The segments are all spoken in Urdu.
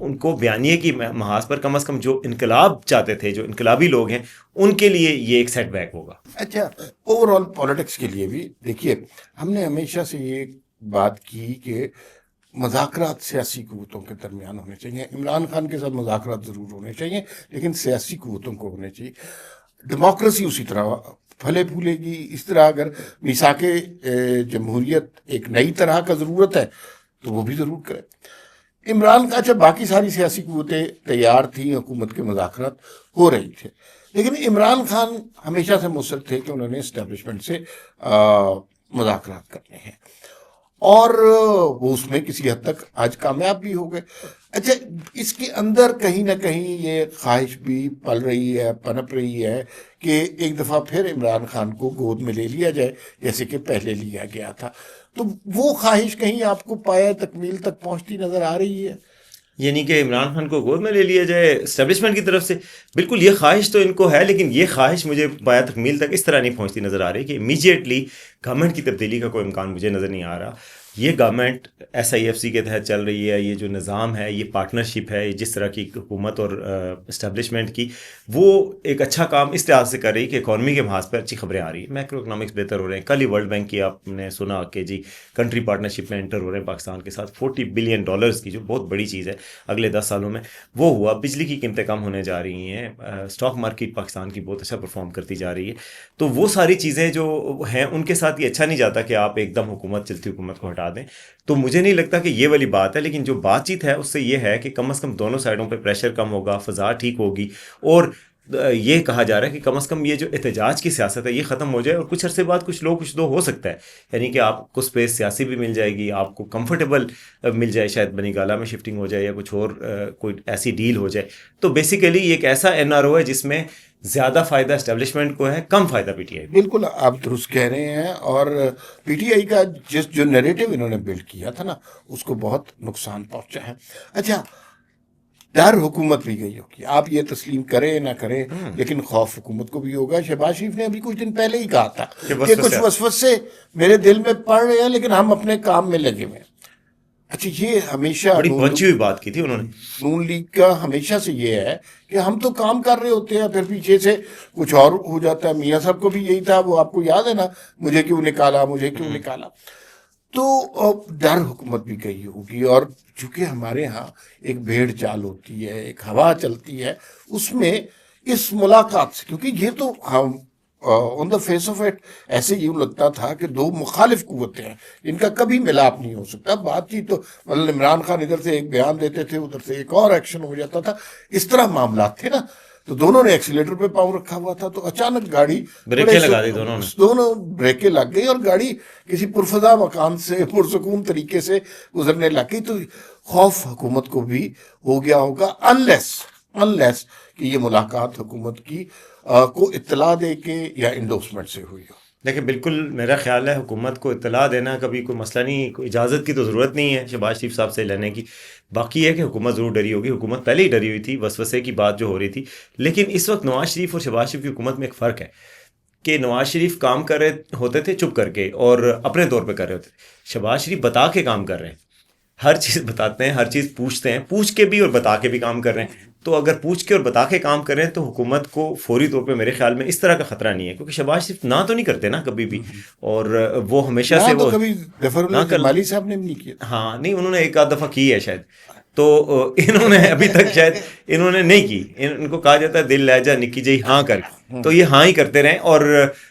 ان کو بیانیے کی محاذ پر کم از کم جو انقلاب چاہتے تھے، جو انقلابی لوگ ہیں، ان کے لیے یہ ایک سیٹ بیک ہوگا۔ اچھا، اوور آل پالیٹکس کے لیے بھی دیکھیے، ہم نے ہمیشہ سے یہ بات کی کہ مذاکرات سیاسی قوتوں کے درمیان ہونے چاہیے۔ عمران خان کے ساتھ مذاکرات ضرور ہونے چاہیے، لیکن سیاسی قوتوں کو ہونے چاہیے۔ ڈیموکریسی اسی طرح پھلے پھولے گی، اس طرح اگر میثاق جمہوریت ایک نئی طرح کا ضرورت ہے تو وہ بھی ضرور کرے۔ عمران کا اچھا، باقی ساری سیاسی قوتیں تیار تھیں، حکومت کے مذاکرات ہو رہی تھے، لیکن عمران خان ہمیشہ سے مصر تھے کہ انہوں نے اسٹیبلشمنٹ سے مذاکرات کرنے ہیں، اور وہ اس میں کسی حد تک آج کامیاب بھی ہو گئے۔ اچھا، اس کے اندر کہیں نہ کہیں یہ خواہش بھی پل رہی ہے، پنپ رہی ہے کہ ایک دفعہ پھر عمران خان کو گود میں لے لیا جائے جیسے کہ پہلے لیا گیا تھا۔ تو وہ خواہش کہیں آپ کو پایہ تکمیل تک پہنچتی نظر آ رہی ہے؟ یعنی کہ عمران خان کو گود میں لے لیا جائے اسٹیبلشمنٹ کی طرف سے؟ بالکل، یہ خواہش تو ان کو ہے، لیکن یہ خواہش مجھے پایہ تکمیل تک اس طرح نہیں پہنچتی نظر آ رہی کہ امیجیٹلی گورنمنٹ کی تبدیلی کا کوئی امکان مجھے نظر نہیں آ رہا۔ یہ government S I F C کے تحت چل رہی ہے، یہ جو نظام ہے، یہ پارٹنرشپ ہے، جس طرح کی حکومت اور اسٹیبلشمنٹ کی، وہ ایک اچھا کام اس لحاظ سے کر رہی ہے کہ اکانومی کے محاذ پر اچھی خبریں آ رہی ہیں، میکرو اکنامکس بہتر ہو رہے ہیں۔ کل ہی ورلڈ بینک کی آپ نے سنا کہ جی کنٹری پارٹنرشپ میں انٹر ہو رہے ہیں پاکستان کے ساتھ، $40 بلین کی، جو بہت بڑی چیز ہے اگلے 10 سالوں میں، وہ ہوا۔ بجلی کی قیمتیں کم ہونے جا رہی ہیں، اسٹاک مارکیٹ پاکستان کی بہت اچھا پرفارم کرتی جا رہی ہے۔ تو وہ ساری چیزیں جو ہیں ان کے ساتھ یہ اچھا نہیں جاتا کہ آپ ایک دم چلتی حکومت کو ہٹا دیں۔ تو مجھے نہیں لگتا کہ یہ والی بات ہے، لیکن جو بات چیت ہے اس سے یہ ہے کہ کم از کم دونوں سائڈوں پہ پریشر کم ہوگا، فضا ٹھیک ہوگی، اور یہ کہا جا رہا ہے کہ کم از کم یہ جو احتجاج کی سیاست ہے یہ ختم ہو جائے، اور کچھ عرصے بعد کچھ دو ہو سکتا ہے، یعنی کہ آپ کو اسپیس سیاسی بھی مل جائے گی، آپ کو کمفرٹیبل مل جائے، شاید بنی گالہ میں شفٹنگ ہو جائے یا کچھ اور کوئی ایسی ڈیل ہو جائے۔ تو بیسیکلی یہ ایک ایسا این آر او ہے جس میں زیادہ فائدہ اسٹیبلشمنٹ کو ہے، کم فائدہ پی ٹی آئی۔ بالکل آپ درست کہہ رہے ہیں، اور پی ٹی آئی کا جو نیریٹو انہوں نے بلڈ کیا تھا نا، اس کو بہت نقصان پہنچا ہے۔ اچھا، ڈر حکومت بھی گئی ہوگی، آپ یہ تسلیم کریں نہ کریں، لیکن خوف حکومت کو بھی ہوگا۔ شہباز شریف نے ابھی کچھ دن پہلے ہی کہا تھا کہ کچھ وسوسے میرے دل میں پڑ رہے ہیں، لیکن ہم اپنے کام میں لگے ہوئے ہیں۔ اچھا، یہ ہمیشہ بڑی پہنچی ہوئی بات کی تھی انہوں نے۔ نون لیگ کا ہمیشہ سے یہ ہے کہ ہم تو کام کر رہے ہوتے ہیں، پھر پیچھے سے کچھ اور ہو جاتا ہے۔ میاں صاحب کو بھی یہی تھا، وہ آپ کو یاد ہے نا، مجھے کیوں نکالا۔ تو ڈر حکومت بھی گئی ہوگی، اور چونکہ ہمارے ہاں ایک بھیڑ چال ہوتی ہے، ایک ہوا چلتی ہے، اس میں اس ملاقات سے، کیونکہ یہ تو ہم آن دا فیس آف اٹ ایسے یوں لگتا تھا کہ دو مخالف قوتیں ہیں جن کا کبھی ملاپ نہیں ہو سکتا۔ بات چیت تو مطلب عمران خان ادھر سے ایک بیان دیتے تھے، ادھر سے ایک اور ایکشن ہو جاتا تھا، اس طرح معاملات تھے نا۔ تو دونوں نے ایکسیلیٹر پہ پاؤں رکھا ہوا تھا، تو اچانک گاڑی بریکیں لگا دی، دونوں بریکیں لگ گئی، اور گاڑی کسی پرفضا مکان سے پرسکون طریقے سے گزرنے لگ گئی۔ تو خوف حکومت کو بھی ہو گیا ہوگا، انلیس کہ یہ ملاقات حکومت کی کو اطلاع دے کے یا انڈورسمنٹ سے ہوئی ہو۔ دیکھیں، بالکل میرا خیال ہے حکومت کو اطلاع دینا کبھی کوئی مسئلہ نہیں، کوئی اجازت کی تو ضرورت نہیں ہے شہباز شریف صاحب سے لینے کی۔ باقی ہے کہ حکومت ضرور ڈری ہوگی، حکومت پہلے ہی ڈری ہوئی تھی، وسوسے کی بات جو ہو رہی تھی، لیکن اس وقت نواز شریف اور شہباز شریف کی حکومت میں ایک فرق ہے کہ نواز شریف کام کر رہے ہوتے تھے چپ کر کے اور اپنے طور پہ کر رہے ہوتے تھے، شہباز شریف بتا کے کام کر رہے ہیں، ہر چیز بتاتے ہیں، ہر چیز پوچھتے ہیں، پوچھ کے بھی اور بتا کے بھی کام کر رہے ہیں۔ تو اگر پوچھ کے اور بتا کے کام کریں تو حکومت کو فوری طور پہ میرے خیال میں اس طرح کا خطرہ نہیں ہے، کیونکہ شہباز شریف نہ تو نہیں کرتے نا کبھی بھی، اور وہ ہمیشہ سے وہ کبھی ظفر اللہ جمالی صاحب نے بھی نہیں کیا۔ ہاں نہیں، انہوں نے ایک آدھ دفعہ کی ہے شاید، تو انہوں نے ابھی تک شاید انہوں نے نہیں کی۔ ان کو کہا جاتا ہے دل لہجہ نکی جی ہاں کر، تو یہ ہاں ہی کرتے رہیں۔ اور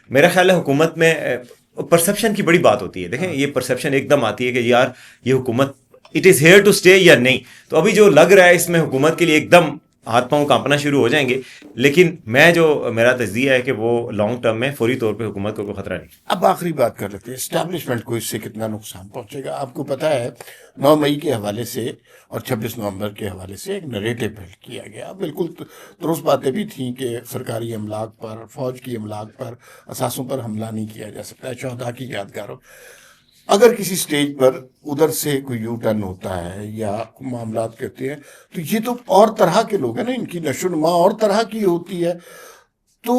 میرا خیال ہے حکومت میں پرسیپشن کی بڑی بات ہوتی ہے۔ دیکھیں، یہ پرسیپشن ایک دم آتی ہے کہ یار یہ حکومت it is here to stay یا نہیں۔ تو ابھی جو لگ رہا ہے اس میں حکومت کے لیے ایک دم ہاتھ پاؤں کانپنا شروع ہو جائیں گے، لیکن میرا تجزیہ ہے کہ وہ لانگ ٹرم میں فوری طور پہ حکومت کو کوئی خطرہ نہیں۔ اب آخری بات کر لیتے ہیں، اسٹیبلشمنٹ کو اس سے کتنا نقصان پہنچے گا؟ آپ کو پتہ ہے 9 مئی کے حوالے سے اور 26 نومبر کے حوالے سے ایک نریٹو بلڈ کیا گیا، بالکل درست باتیں بھی تھیں کہ سرکاری املاک پر، فوج کی املاک پر، اثاثوں پر حملہ نہیں کیا جا سکتا ہے، شہداء کی یادگاروں۔ اگر کسی سٹیج پر ادھر سے کوئی یو ٹرن ہوتا ہے یا معاملات کرتے ہیں، تو یہ تو اور طرح کے لوگ ہیں نا، ان کی نشو و نما اور طرح کی ہوتی ہے۔ تو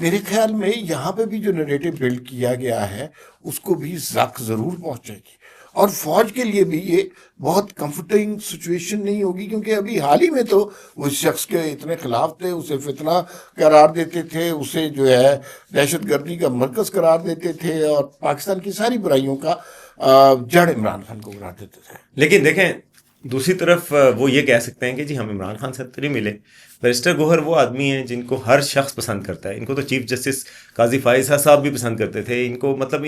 میرے خیال میں یہاں پہ بھی جو نریٹو بلڈ کیا گیا ہے اس کو بھی زک ضرور پہنچے گی، اور فوج کے لیے بھی یہ بہت کمفرٹنگ سچویشن نہیں ہوگی، کیونکہ ابھی حال ہی میں تو اس شخص کے اتنے خلاف تھے، اسے فتنہ قرار دیتے تھے، اسے جو ہے دہشت گردی کا مرکز قرار دیتے تھے، اور پاکستان کی ساری برائیوں کا جڑ عمران خان کو قرار دیتے تھے. لیکن دیکھیں دوسری طرف وہ یہ کہہ سکتے ہیں کہ جی ہم عمران خان سے نہیں ملے. بیرسٹر گوہر وہ آدمی ہیں جن کو ہر شخص پسند کرتا ہے. ان کو تو چیف جسٹس قاضی فائزہ صاحب بھی پسند کرتے تھے. ان کو مطلب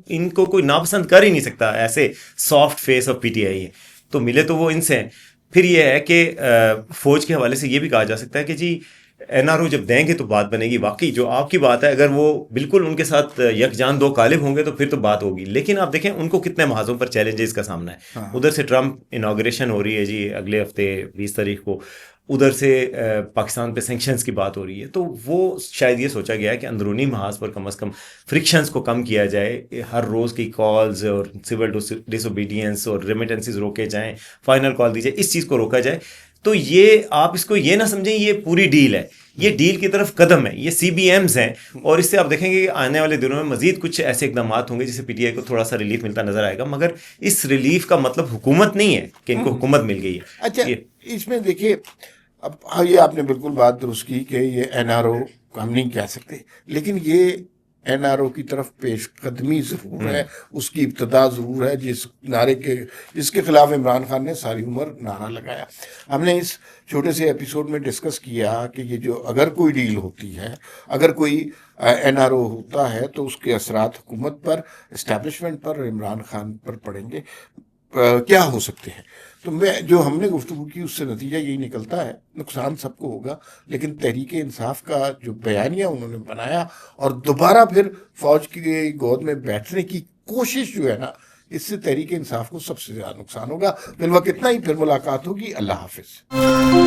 ان کو کوئی ناپسند کر ہی نہیں سکتا. ایسے soft face of P T I ہے، تو ملے تو وہ ان سے ہیں. پھر یہ ہے کہ فوج کے حوالے سے یہ بھی کہا جا سکتا ہے کہ جی این آر او جب دیں گے تو بات بنے گی. واقعی جو آپ کی بات ہے، اگر وہ بالکل ان کے ساتھ یکجان دو قالب ہوں گے تو پھر تو بات ہوگی. لیکن آپ دیکھیں ان کو کتنے محاذوں پر چیلنجز کا سامنا ہے. ادھر سے ٹرمپ انوگریشن ہو رہی ہے جی اگلے ہفتے 20 تاریخ کو، ادھر سے پاکستان پہ سینکشنز کی بات ہو رہی ہے. تو وہ شاید یہ سوچا گیا ہے کہ اندرونی محاذ پر کم از کم فرکشنز کو کم کیا جائے. ہر روز کی کالز اور سول ڈس اوبیڈینس اور ریمیٹنسز روکے جائیں، فائنل کال دی جائے، اس چیز کو روکا جائے. تو یہ آپ اس کو یہ نہ سمجھیں یہ پوری ڈیل ہے، یہ ڈیل کی طرف قدم ہے، یہ سی بی ایمز ہیں. اور اس سے آپ دیکھیں گے کہ آنے والے دنوں میں مزید کچھ ایسے اقدامات ہوں گے جس سے پی ٹی آئی کو تھوڑا سا ریلیف ملتا نظر آئے گا. مگر اس ریلیف کا مطلب حکومت نہیں ہے کہ ان کو حکومت مل گئی ہے. اچھا اس میں دیکھیے، اب یہ آپ نے بالکل بات درست کی کہ یہ این آر او کو ہم نہیں کہہ سکتے، لیکن یہ این آر او کی طرف پیش قدمی ضرور ہے، اس کی ابتدا ضرور ہے، جس کے خلاف عمران خان نے ساری عمر نعرہ لگایا. ہم نے اس چھوٹے سے ایپیسوڈ میں ڈسکس کیا کہ یہ جو اگر کوئی ڈیل ہوتی ہے، اگر کوئی این آر او ہوتا ہے تو اس کے اثرات حکومت پر، اسٹیبلشمنٹ پر، عمران خان پر پڑیں گے. کیا ہو سکتے ہیں؟ تو جو ہم نے گفتگو کی اس سے نتیجہ یہی نکلتا ہے، نقصان سب کو ہوگا، لیکن تحریک انصاف کا جو بیانیہ انہوں نے بنایا اور دوبارہ پھر فوج کی گود میں بیٹھنے کی کوشش جو ہے نا، اس سے تحریک انصاف کو سب سے زیادہ نقصان ہوگا. فی الوقت اتنا ہی، پھر ملاقات ہوگی. اللہ حافظ.